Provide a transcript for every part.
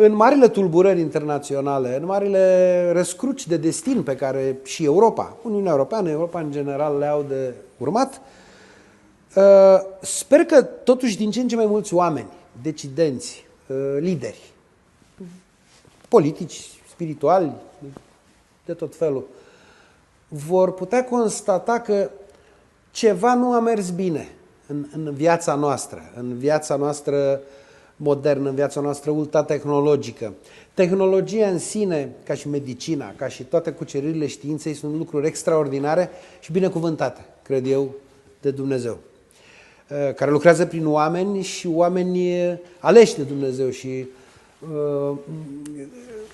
în marile tulburări internaționale, în marile răscruci de destin pe care și Europa, Uniunea Europeană, Europa în general le-au de urmat, sper că totuși din ce în ce mai mulți oameni, decidenți, lideri, politici, spirituali, de tot felul, vor putea constata că ceva nu a mers bine în viața noastră, în viața noastră modernă, în viața noastră ultra-tehnologică. Tehnologia în sine, ca și medicina, ca și toate cuceririle științei, sunt lucruri extraordinare și binecuvântate, cred eu, de Dumnezeu, care lucrează prin oameni și oameni aleși de Dumnezeu și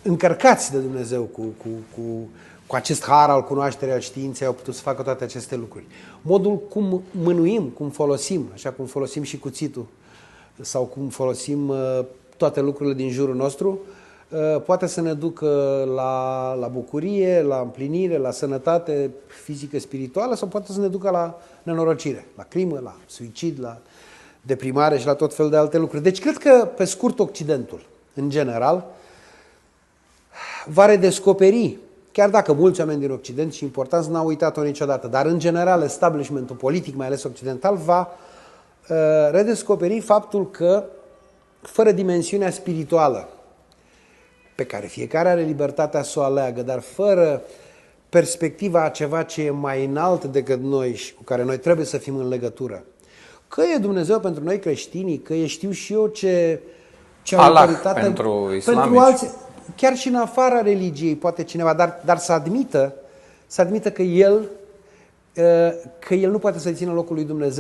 încărcați de Dumnezeu cu acest har al cunoașterii, al științei, au putut să facă toate aceste lucruri. Modul cum mânuim, cum folosim, așa cum folosim și cuțitul, sau cum folosim toate lucrurile din jurul nostru, poate să ne ducă la bucurie, la împlinire, la sănătate fizică, spirituală, sau poate să ne ducă la nenorocire, la crimă, la suicid, la deprimare și la tot fel de alte lucruri. Deci cred că, pe scurt, Occidentul, în general, va redescoperi, chiar dacă mulți oameni din Occident și importanți n-au uitat-o niciodată, dar în general establishmentul politic, mai ales occidental, va redescoperi faptul că fără dimensiunea spirituală, pe care fiecare are libertatea să o aleagă, dar fără perspectiva a ceva ce e mai înalt decât noi și cu care noi trebuie să fim în legătură, că e Dumnezeu pentru noi creștinii, că e știu și eu ce autoritate pentru alții, chiar și în afara religiei poate cineva, dar să admită că el nu poate să țină locul lui Dumnezeu.